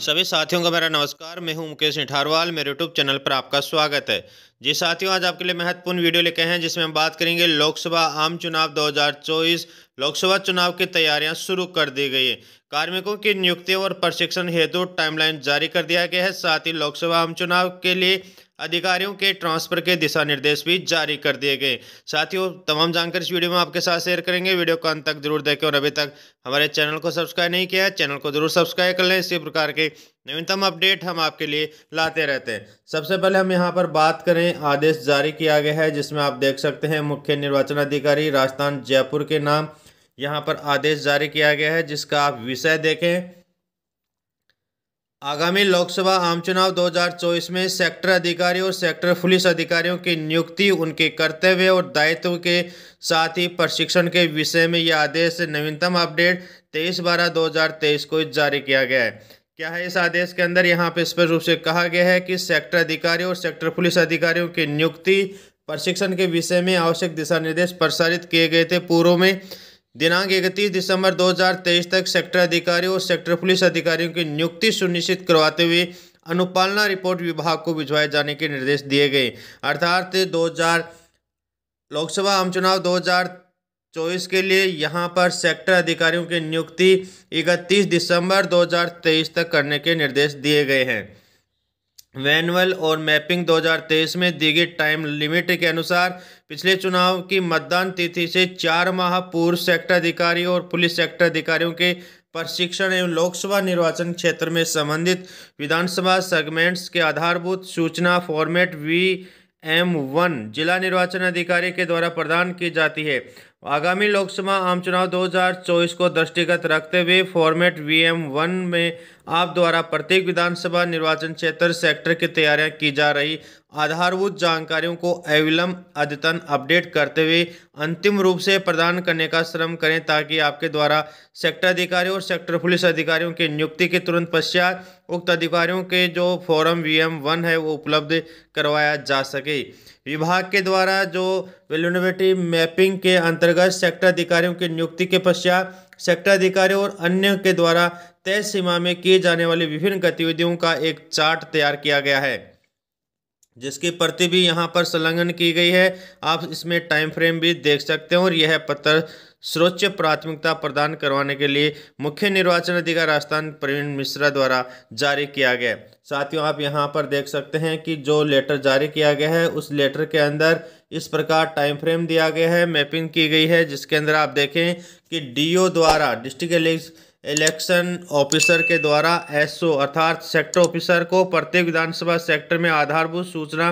सभी साथियों का मेरा नमस्कार। मैं हूं मुकेश निठारवाल। मेरे यूट्यूब चैनल पर आपका स्वागत है। जी साथियों, आज आपके लिए महत्वपूर्ण वीडियो लेके हैं जिसमें हम बात करेंगे लोकसभा आम चुनाव 2024। लोकसभा चुनाव की तैयारियां शुरू कर दी गई है। कार्मिकों की नियुक्ति और प्रशिक्षण हेतु टाइमलाइन जारी कर दिया गया है। साथ ही लोकसभा आम चुनाव के लिए अधिकारियों के ट्रांसफर के दिशा निर्देश भी जारी कर दिए गए। साथियों, तमाम जानकारी इस वीडियो में आपके साथ शेयर करेंगे। वीडियो को अंत तक जरूर देखें और अभी तक हमारे चैनल को सब्सक्राइब नहीं किया है, चैनल को जरूर सब्सक्राइब कर लें। इसी प्रकार के नवीनतम अपडेट हम आपके लिए लाते रहते हैं। सबसे पहले हम यहाँ पर बात करें, आदेश जारी किया गया है जिसमें आप देख सकते हैं मुख्य निर्वाचन अधिकारी राजस्थान जयपुर के नाम यहाँ पर आदेश जारी किया गया है, जिसका आप विषय देखें। आगामी लोकसभा आम चुनाव 2024 में सेक्टर अधिकारी और सेक्टर पुलिस अधिकारियों की नियुक्ति, उनके कर्तव्य और दायित्व के साथ ही प्रशिक्षण के विषय में यह आदेश नवीनतम अपडेट 23/12/2023 को जारी किया गया है। क्या है इस आदेश के अंदर? यहाँ पे स्पष्ट रूप से कहा गया है कि सेक्टर अधिकारी और सेक्टर पुलिस अधिकारियों की नियुक्ति, प्रशिक्षण के विषय में आवश्यक दिशा निर्देश प्रसारित किए गए थे। पूर्व में दिनांक 31 दिसंबर 2023 तक सेक्टर अधिकारियों और सेक्टर पुलिस अधिकारियों की नियुक्ति सुनिश्चित करवाते हुए अनुपालना रिपोर्ट विभाग को भिजवाए जाने के निर्देश दिए गए। अर्थात लोकसभा आम चुनाव 2024 के लिए यहाँ पर सेक्टर अधिकारियों की नियुक्ति 31 दिसंबर 2023 तक करने के निर्देश दिए गए हैं। मैनुअल और मैपिंग 2023 में दी गई टाइम लिमिट के अनुसार पिछले चुनाव की मतदान तिथि से 4 माह पूर्व सेक्टर अधिकारियों और पुलिस सेक्टर अधिकारियों के प्रशिक्षण एवं लोकसभा निर्वाचन क्षेत्र में संबंधित विधानसभा सेगमेंट्स के आधारभूत सूचना फॉर्मेट VM1 जिला निर्वाचन अधिकारी के द्वारा प्रदान की जाती है। आगामी लोकसभा आम चुनाव 2024 को दृष्टिगत रखते हुए फॉर्मेट VM1 में आप द्वारा प्रत्येक विधानसभा निर्वाचन क्षेत्र सेक्टर की तैयारियां की जा रही आधारभूत जानकारियों को अविलंब अद्यतन अपडेट करते हुए अंतिम रूप से प्रदान करने का श्रम करें, ताकि आपके द्वारा सेक्टर अधिकारियों और सेक्टर पुलिस अधिकारियों की नियुक्ति के तुरंत पश्चात उक्त अधिकारियों के जो फॉर्म VM1 है वो उपलब्ध करवाया जा सके। विभाग के द्वारा जो वैल्यूनेटिव मैपिंग के अंतर्गत सेक्टर अधिकारियों की नियुक्ति के पश्चात सेक्टर अधिकारियों और अन्य के द्वारा तय सीमा में किए जाने वाली विभिन्न गतिविधियों का एक चार्ट तैयार किया गया है, जिसकी प्रति भी यहाँ पर संलग्न की गई है। आप इसमें टाइम फ्रेम भी देख सकते हैं और यह पत्र सर्वोच्च प्राथमिकता प्रदान करवाने के लिए मुख्य निर्वाचन अधिकारी राजस्थान प्रवीण मिश्रा द्वारा जारी किया गया। साथियों, आप यहाँ पर देख सकते हैं कि जो लेटर जारी किया गया है उस लेटर के अंदर इस प्रकार टाइम फ्रेम दिया गया है, मैपिंग की गई है, जिसके अंदर आप देखें कि DO द्वारा डिस्ट्रिक्ट इलेक्शन ऑफिसर के द्वारा SO अर्थात सेक्टर ऑफिसर को प्रत्येक विधानसभा सेक्टर में आधारभूत सूचना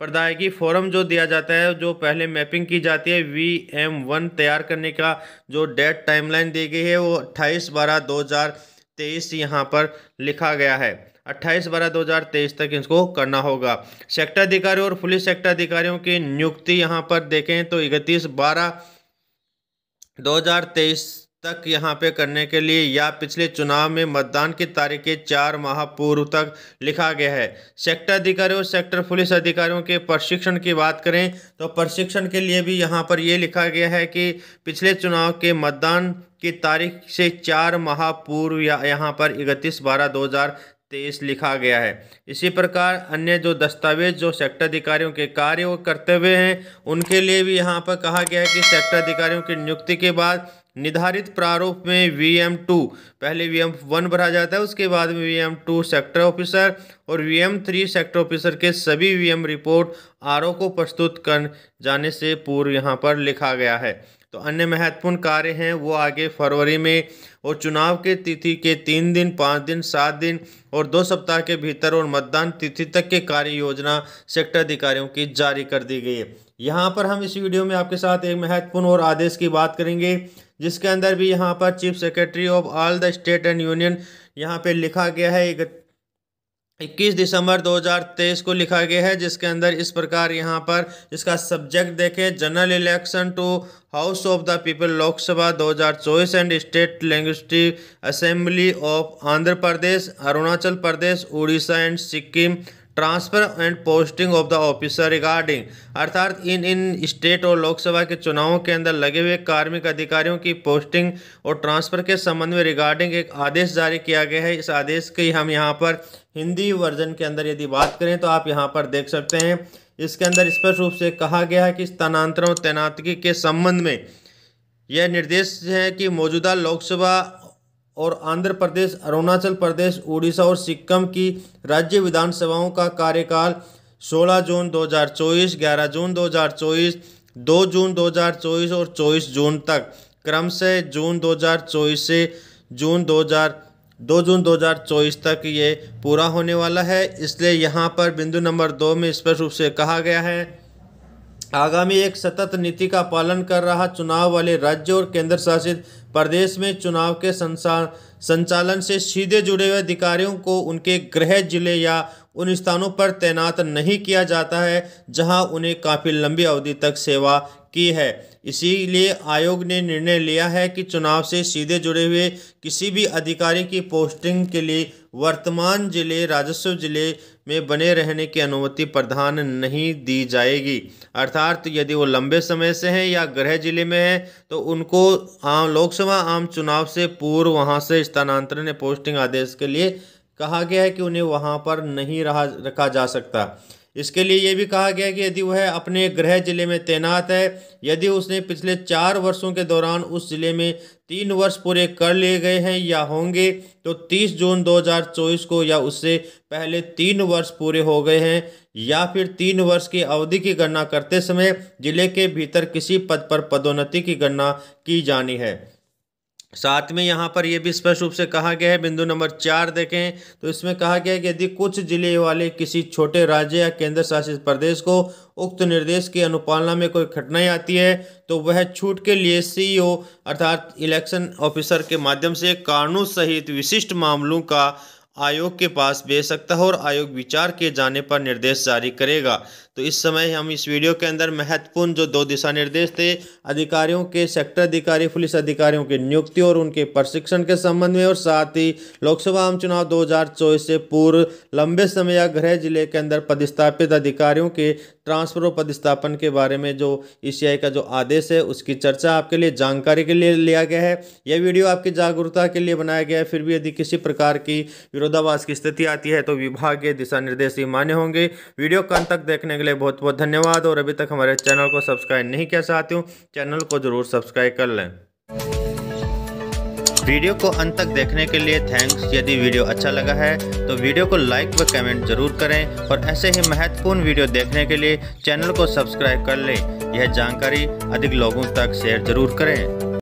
प्रदायगी फॉर्म जो दिया जाता है, जो पहले मैपिंग की जाती है, VM1 तैयार करने का जो डेट टाइमलाइन दी गई है वो 28/12/2023 यहाँ पर लिखा गया है। 28/12/2023 तक इसको करना होगा। सेक्टर अधिकारी और पुलिस सेक्टर अधिकारियों की नियुक्ति यहाँ पर देखें तो 31/12/2023 तक यहाँ पे करने के लिए या पिछले चुनाव में मतदान की तारीख के 4 माह पूर्व तक लिखा गया है। सेक्टर अधिकारियों और सेक्टर पुलिस अधिकारियों के प्रशिक्षण की बात करें तो प्रशिक्षण के लिए भी यहाँ पर ये लिखा गया है कि पिछले चुनाव के मतदान की तारीख से 4 माह पूर्व या यहाँ पर 31/12/2023 लिखा गया है। इसी प्रकार अन्य जो दस्तावेज जो सेक्टर अधिकारियों के कार्य और कर्तव्य हैं उनके लिए भी यहाँ पर कहा गया है कि सेक्टर अधिकारियों की नियुक्ति के बाद निर्धारित प्रारूप में VM2 पहले VM1 भरा जाता है, उसके बाद में VM2 सेक्टर ऑफिसर और VM3 सेक्टर ऑफिसर के सभी VM रिपोर्ट RO को प्रस्तुत कर जाने से पूर्व यहाँ पर लिखा गया है। तो अन्य महत्वपूर्ण कार्य हैं वो आगे फरवरी में और चुनाव के तिथि के 3 दिन, 5 दिन, 7 दिन और 2 सप्ताह के भीतर और मतदान तिथि तक के कार्य योजना सेक्टर अधिकारियों की जारी कर दी गई है। यहाँ पर हम इस वीडियो में आपके साथ एक महत्वपूर्ण और आदेश की बात करेंगे, जिसके अंदर भी यहाँ पर chief secretary of all the state and union यहाँ पे लिखा गया है 21 दिसंबर 2023 को लिखा गया है, जिसके अंदर इस प्रकार यहाँ पर इसका सब्जेक्ट देखें, general election to house of the people Lok Sabha 2024 and state legislative assembly of Andhra Pradesh, Arunachal Pradesh, Orissa and Sikkim transfer and posting of the officer regarding, अर्थात इन स्टेट और लोकसभा के चुनावों के अंदर लगे हुए कार्मिक अधिकारियों की पोस्टिंग और ट्रांसफर के संबंध में रिगार्डिंग एक आदेश जारी किया गया है। इस आदेश की हम यहाँ पर हिंदी वर्जन के अंदर यदि बात करें तो आप यहाँ पर देख सकते हैं। इसके अंदर स्पष्ट रूप से कहा गया है कि स्थानांतरण और तैनातगी के संबंध में यह निर्देश है कि मौजूदा लोकसभा और आंध्र प्रदेश, अरुणाचल प्रदेश, उड़ीसा और सिक्किम की राज्य विधानसभाओं का कार्यकाल 16 जून 2024, 11 जून 2024, 2 जून 2024 और 24 जून तक, क्रमशः जून 2024 से 2 जून 2024 तक ये पूरा होने वाला है। इसलिए यहाँ पर बिंदु नंबर 2 में स्पष्ट रूप से कहा गया है, आगामी एक सतत नीति का पालन कर रहा चुनाव वाले राज्य और केंद्र शासित प्रदेश में चुनाव के संचालन से सीधे जुड़े हुए अधिकारियों को उनके गृह जिले या उन स्थानों पर तैनात नहीं किया जाता है जहां उन्हें काफ़ी लंबी अवधि तक सेवा की है। इसीलिए आयोग ने निर्णय लिया है कि चुनाव से सीधे जुड़े हुए किसी भी अधिकारी की पोस्टिंग के लिए वर्तमान जिले राजस्व जिले में बने रहने की अनुमति प्रदान नहीं दी जाएगी। अर्थात यदि वो लंबे समय से हैं या गृह जिले में हैं तो उनको लोकसभा आम चुनाव से पूर्व वहां से स्थानांतरण पोस्टिंग आदेश के लिए कहा गया है कि उन्हें वहां पर नहीं रखा जा सकता। इसके लिए ये भी कहा गया है कि यदि वह अपने गृह जिले में तैनात है, यदि उसने पिछले 4 वर्षों के दौरान उस जिले में 3 वर्ष पूरे कर लिए गए हैं या होंगे, तो 30 जून 2024 को या उससे पहले 3 वर्ष पूरे हो गए हैं या फिर 3 वर्ष की अवधि की गणना करते समय जिले के भीतर किसी पद पर पदोन्नति की गणना की जानी है। साथ में यहाँ पर यह भी स्पष्ट रूप से कहा गया है, बिंदु नंबर 4 देखें तो इसमें कहा गया है कि यदि कुछ जिले वाले किसी छोटे राज्य या केंद्र शासित प्रदेश को उक्त निर्देश की अनुपालना में कोई कठिनाई आती है तो वह छूट के लिए सीईओ अर्थात इलेक्शन ऑफिसर के माध्यम से कानून सहित विशिष्ट मामलों का आयोग के पास भेज सकता है और आयोग विचार किए जाने पर निर्देश जारी करेगा। तो इस समय हम इस वीडियो के अंदर महत्वपूर्ण जो 2 दिशा निर्देश थे अधिकारियों के, सेक्टर अधिकारी, पुलिस अधिकारियों की नियुक्ति और उनके प्रशिक्षण के संबंध में, और साथ ही लोकसभा आम चुनाव 2024 से पूर्व लंबे समय या गृह जिले के अंदर पदस्थापित अधिकारियों के ट्रांसफर और पदस्थापन के बारे में जो ईसीआई का जो आदेश है उसकी चर्चा आपके लिए जानकारी के लिए लिया गया है। यह वीडियो आपकी जागरूकता के लिए बनाया गया है। फिर भी यदि किसी प्रकार की विरोधाभास की स्थिति आती है तो विभागीय दिशा निर्देश ही मान्य होंगे। वीडियो को अंत तक देखने के लिए बहुत बहुत धन्यवाद, और अभी तक हमारे चैनल को सब्सक्राइब नहीं किया चाहते हो चैनल को जरूर सब्सक्राइब कर लें। वीडियो को अंत तक देखने के लिए थैंक्स। यदि वीडियो अच्छा लगा है तो वीडियो को लाइक व कमेंट जरूर करें, और ऐसे ही महत्वपूर्ण वीडियो देखने के लिए चैनल को सब्सक्राइब कर लें। यह जानकारी अधिक लोगों तक शेयर जरूर करें।